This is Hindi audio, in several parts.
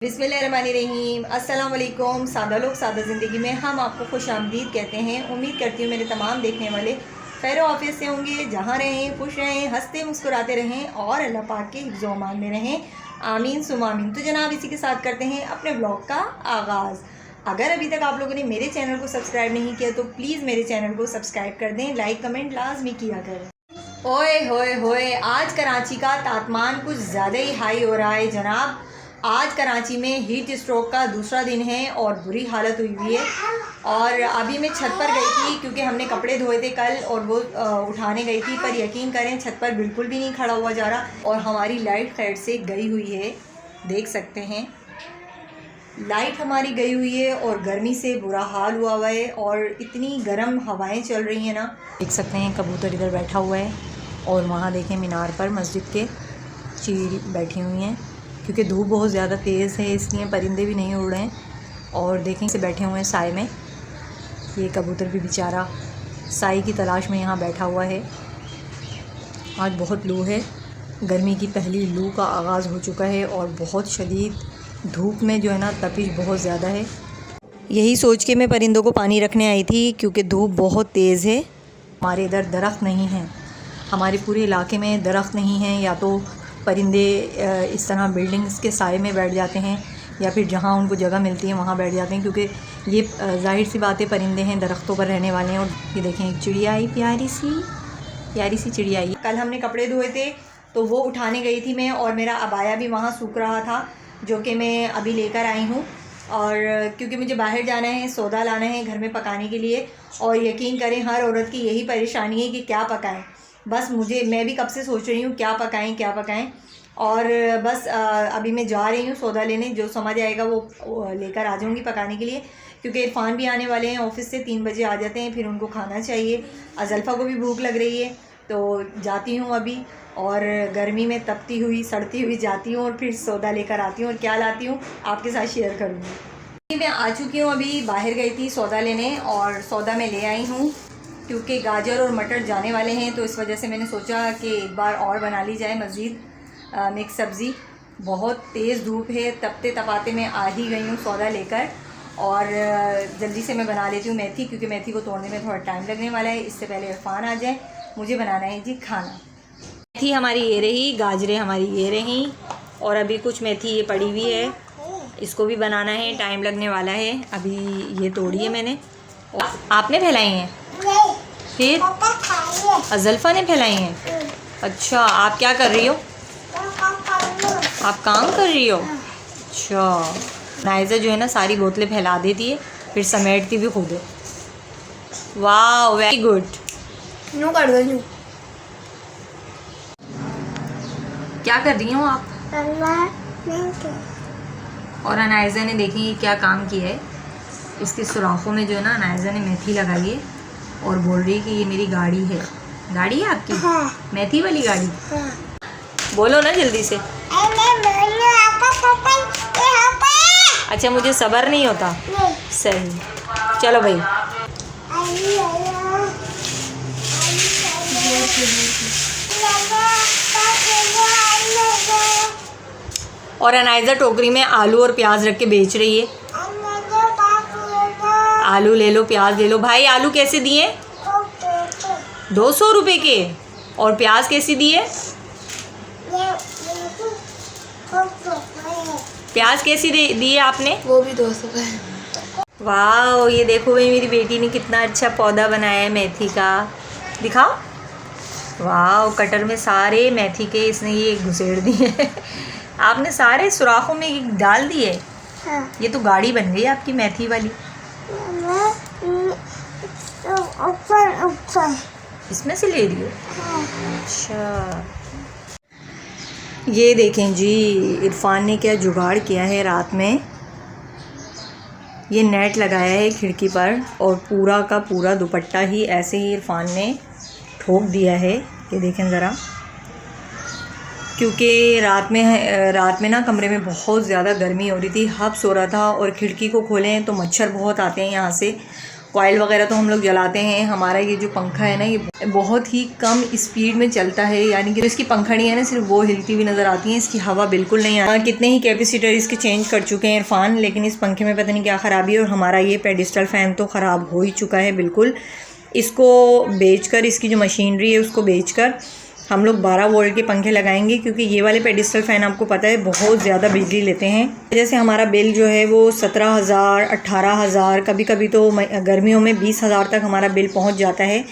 बिस्मिल्लाहिर्रहमानिर्रहीम। अस्सलाम वालेकुम। सादा लोग सादा ज़िंदगी में हम आपको खुश आमदीद कहते हैं। उम्मीद करती हूँ मेरे तमाम देखने वाले खैर ऑफिस से होंगे, जहाँ रहें खुश रहें, हंसते मुस्कुराते रहें और अल्लाह पाक के हिफ्ज़ व अमान में रहें। आमीन सुम आमीन। तो जनाब इसी के साथ करते हैं अपने ब्लॉग का आगाज़। अगर अभी तक आप लोगों ने मेरे चैनल को सब्सक्राइब नहीं किया तो प्लीज़ मेरे चैनल को सब्सक्राइब कर दें, लाइक कमेंट लाजमी किया करें। ओए होए होए, आज कराची का तापमान कुछ ज़्यादा ही हाई हो रहा है जनाब। आज कराची में हीट स्ट्रोक का दूसरा दिन है और बुरी हालत हुई है। और अभी मैं छत पर गई थी क्योंकि हमने कपड़े धोए थे कल और वो उठाने गई थी, पर यकीन करें छत पर बिल्कुल भी नहीं खड़ा हुआ जा रहा। और हमारी लाइट खैर से गई हुई है, देख सकते हैं लाइट हमारी गई हुई है और गर्मी से बुरा हाल हुआ है और इतनी गर्म हवाएं चल रही हैं ना। देख सकते हैं कबूतर इधर बैठा हुआ है और वहाँ देखें मीनार पर मस्जिद के चील बैठी हुई हैं क्योंकि धूप बहुत ज़्यादा तेज़ है, इसलिए परिंदे भी नहीं उड़ रहे हैं। और देखें से बैठे हुए हैं साए में। ये कबूतर भी बेचारा साए की तलाश में यहाँ बैठा हुआ है। आज बहुत लू है, गर्मी की पहली लू का आगाज़ हो चुका है और बहुत शदीद धूप में जो है ना तपिश बहुत ज़्यादा है। यही सोच के मैं परिंदों को पानी रखने आई थी क्योंकि धूप बहुत तेज़ है। हमारे इधर दरख्त नहीं हैं, हमारे पूरे इलाके में दरख्त नहीं हैं। या तो परिंदे इस तरह बिल्डिंग्स के साए में बैठ जाते हैं या फिर जहाँ उनको जगह मिलती है वहाँ बैठ जाते हैं, क्योंकि ये जाहिर सी बात है परिंदे हैं, दरख्तों पर रहने वाले हैं। और ये देखें एक चिड़िया आई, प्यारी सी चिड़िया आई। कल हमने कपड़े धोए थे तो वो उठाने गई थी मैं, और मेरा अबाया भी वहाँ सूख रहा था जो कि मैं अभी लेकर आई हूँ। और क्योंकि मुझे बाहर जाना है, सौदा लाना है घर में पकाने के लिए। और यकीन करें हर औरत की यही परेशानी है कि क्या पकाएं। बस मैं भी कब से सोच रही हूँ क्या पकाएं। और बस अभी मैं जा रही हूँ सौदा लेने, जो समझ आएगा वो लेकर आ जाऊँगी पकाने के लिए। क्योंकि इरफान भी आने वाले हैं, ऑफिस से 3 बजे आ जाते हैं, फिर उनको खाना चाहिए। अज़ल्फ़ा को भी भूख लग रही है तो जाती हूँ अभी, और गर्मी में तपती हुई सड़ती हुई जाती हूँ और फिर सौदा लेकर आती हूँ। और क्या लाती हूँ आपके साथ शेयर करूँगी। मैं आ चुकी हूँ, अभी बाहर गई थी सौदा लेने और सौदा मैं ले आई हूँ क्योंकि गाजर और मटर जाने वाले हैं, तो इस वजह से मैंने सोचा कि एक बार और बना ली जाए मज़ीद मिक्स सब्ज़ी। बहुत तेज़ धूप है, तपते तपाते मैं आ ही गई हूँ सौदा लेकर। और जल्दी से मैं बना लेती हूँ मेथी, क्योंकि मेथी को तोड़ने में थोड़ा टाइम लगने वाला है। इससे पहले इरफान आ जाए, मुझे बनाना है जी खाना। मेथी हमारी ये रही, गाजरें हमारी ये रहीं, और अभी कुछ मेथी ये पड़ी हुई है, इसको भी बनाना है, टाइम लगने वाला है। अभी ये तोड़ी है मैंने। आपने फैलाई हैं? फिर अज़ल्फ़ा ने फैलाई हैं? अच्छा, आप क्या कर रही हो? आप काम कर रही हो? अच्छा। नाइज़ा जो है ना सारी बोतलें फैला देती है, फिर समेटती भी खुद है। वाह, वेरी गुड। नो कर दो यूं। क्या कर रही हो आप? और अनाइज़ा ने देखिए क्या काम किया है, इसके सुराखों में जो है ना अनाइज़ा ने मेथी लगाई है और बोल रही है कि ये मेरी गाड़ी है। गाड़ी है आपकी? हाँ। मेथी वाली गाड़ी? हाँ। बोलो ना जल्दी से। अच्छा, मुझे सब्र नहीं होता। सही, चलो भाई। और अनाइज़ा टोकरी में आलू और प्याज रख के बेच रही है। आलू ले लो, प्याज ले लो। भाई आलू कैसे दिए? 200 रुपये के। और प्याज कैसे दिए? प्याज कैसी दिए आपने? वो भी 200 का है। वाह, ये देखो भाई मेरी बेटी ने कितना अच्छा पौधा बनाया है मेथी का, दिखाओ। वाह, कटर में सारे मेथी के इसने ये घुसेड़ दिए। आपने सारे सुराखों में डाल दिए। हाँ। ये तो गाड़ी बन गई आपकी मेथी वाली। इसमें से ले रही हो? अच्छा, ये देखें जी इरफान ने क्या जुगाड़ किया है। रात में ये नेट लगाया है खिड़की पर और पूरा का पूरा दुपट्टा ही ऐसे ही इरफान ने ठोक दिया है। ये देखें ज़रा, क्योंकि रात में ना कमरे में बहुत ज़्यादा गर्मी हो रही थी, हब्स हो रहा था, और खिड़की को खोलें तो मच्छर बहुत आते हैं यहाँ से। कॉइल वगैरह तो हम लोग जलाते हैं। हमारा ये जो पंखा है ना, ये बहुत ही कम स्पीड में चलता है, यानी कि इसकी पंखड़ी है ना सिर्फ वो हिलती हुई नज़र आती है, इसकी हवा बिल्कुल नहीं आती। कितने ही कैपेसिटर इसके चेंज कर चुके हैं इरफान, लेकिन इस पंखे में पता नहीं क्या ख़राबी है। और हमारा ये पेडिस्टल फ़ैन तो ख़राब हो ही चुका है बिल्कुल। इसको बेचकर, इसकी जो मशीनरी है उसको बेचकर हम लोग 12 वोल्ट के पंखे लगाएंगे, क्योंकि ये वाले पेडिस्टल फ़ैन आपको पता है बहुत ज़्यादा बिजली लेते हैं। जैसे हमारा बिल जो है वो 17,000, 18,000, कभी कभी तो गर्मियों में 20,000 तक हमारा बिल पहुंच जाता है।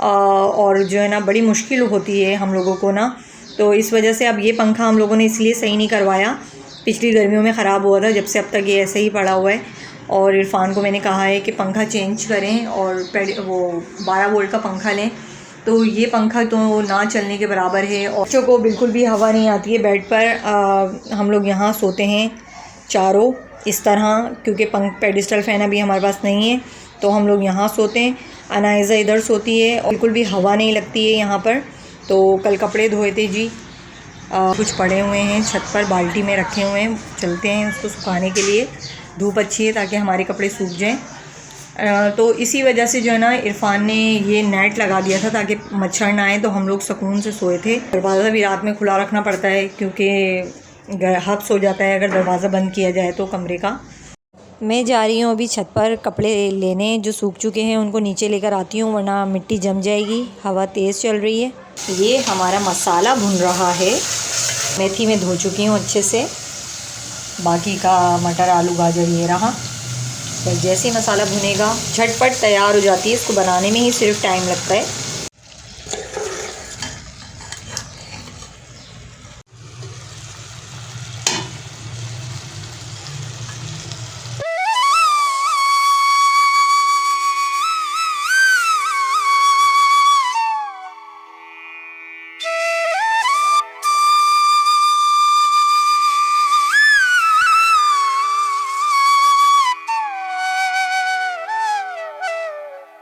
और जो है ना बड़ी मुश्किल होती है हम लोगों को ना। तो इस वजह से अब ये पंखा हम लोगों ने इसलिए सही नहीं करवाया, पिछली गर्मियों में ख़राब हुआ था, जब से अब तक ये ऐसे ही पड़ा हुआ है। और इरफान को मैंने कहा है कि पंखा चेंज करें और वो 12 वोल्ट का पंखा लें। तो ये पंखा तो ना चलने के बराबर है, और बच्चों को बिल्कुल भी हवा नहीं आती है बेड पर। हम लोग यहाँ सोते हैं चारों इस तरह, क्योंकि पेडिस्टल फ़ैन अभी हमारे पास नहीं है, तो हम लोग यहाँ सोते हैं। अनाइज़ा इधर सोती है और बिल्कुल भी हवा नहीं लगती है यहाँ पर। तो कल कपड़े धोए थे जी, कुछ पड़े हुए हैं छत पर, बाल्टी में रखे हुए हैं, चलते हैं उसको सुखाने के लिए। धूप अच्छी है ताकि हमारे कपड़े सूख जाएँ। तो इसी वजह से जो है ना इरफान ने ये नेट लगा दिया था ताकि मच्छर ना आए, तो हम लोग सुकून से सोए थे। दरवाज़ा भी रात में खुला रखना पड़ता है, क्योंकि हब्स हो जाता है अगर दरवाज़ा बंद किया जाए तो कमरे का। मैं जा रही हूँ अभी छत पर कपड़े लेने, जो सूख चुके हैं उनको नीचे लेकर आती हूँ, वरना मिट्टी जम जाएगी। हवा तेज़ चल रही है। ये हमारा मसाला भुन रहा है। मेथी में धो चुकी हूँ अच्छे से, बाकी का मटर, आलू, गाजर ये रहा। बस जैसे ही मसाला भुनेगा झटपट तैयार हो जाती है। इसको बनाने में ही सिर्फ टाइम लगता है।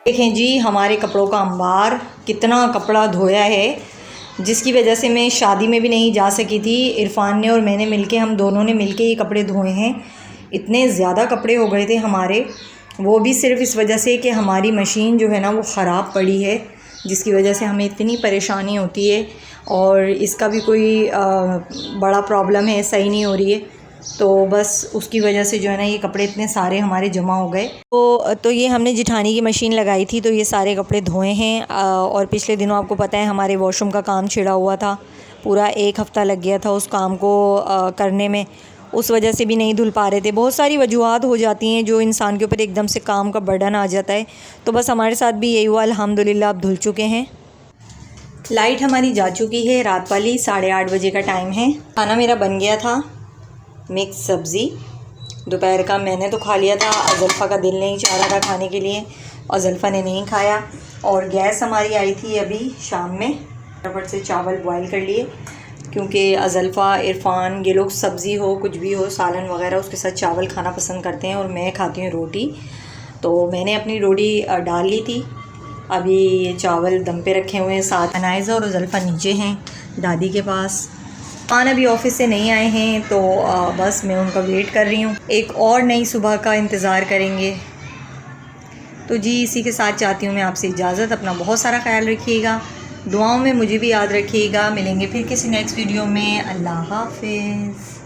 देखें जी हमारे कपड़ों का अंबार, कितना कपड़ा धोया है, जिसकी वजह से मैं शादी में भी नहीं जा सकी थी। इरफान ने और मैंने मिलके, हम दोनों ने मिलके ये कपड़े धोए हैं। इतने ज़्यादा कपड़े हो गए थे हमारे, वो भी सिर्फ इस वजह से कि हमारी मशीन जो है ना वो ख़राब पड़ी है, जिसकी वजह से हमें इतनी परेशानी होती है। और इसका भी कोई बड़ा प्रॉब्लम है, सही नहीं हो रही है, तो बस उसकी वजह से जो है ना ये कपड़े इतने सारे हमारे जमा हो गए। तो ये हमने जिठानी की मशीन लगाई थी, तो ये सारे कपड़े धोए हैं। और पिछले दिनों आपको पता है हमारे वॉशरूम का काम छिड़ा हुआ था, पूरा 1 हफ़्ता लग गया था उस काम को करने में, उस वजह से भी नहीं धुल पा रहे थे। बहुत सारी वजूहात हो जाती हैं जो इंसान के ऊपर एकदम से काम का बर्डन आ जाता है। तो बस हमारे साथ भी यही हुआ, अल्हम्दुलिल्लाह अब धुल चुके हैं। लाइट हमारी जा चुकी है, रात वाली 8:30 बजे का टाइम है। खाना मेरा बन गया था, मिक्स सब्ज़ी दोपहर का मैंने तो खा लिया था, अज़ल्फ़ा का दिल नहीं चाह रहा था खाने के लिए, अज़ल्फ़ा ने नहीं खाया। और गैस हमारी आई थी अभी शाम में, फटाफट से चावल बॉईल कर लिए, क्योंकि अज़ल्फ़ा, इरफान, ये लोग सब्ज़ी हो कुछ भी हो, सालन वगैरह, उसके साथ चावल खाना पसंद करते हैं, और मैं खाती हूँ रोटी। तो मैंने अपनी रोटी डाल ली थी, अभी ये चावल दम पे रखे हुए हैं। साथ अनाइज़ा और अज़ल्फ़ा नीचे हैं दादी के पास। खान अभी ऑफिस से नहीं आए हैं, तो बस मैं उनका वेट कर रही हूँ। एक और नई सुबह का इंतज़ार करेंगे। तो जी इसी के साथ चाहती हूँ मैं आपसे इजाज़त। अपना बहुत सारा ख्याल रखिएगा, दुआओं में मुझे भी याद रखिएगा। मिलेंगे फिर किसी नेक्स्ट वीडियो में। अल्लाह हाफ़िज़।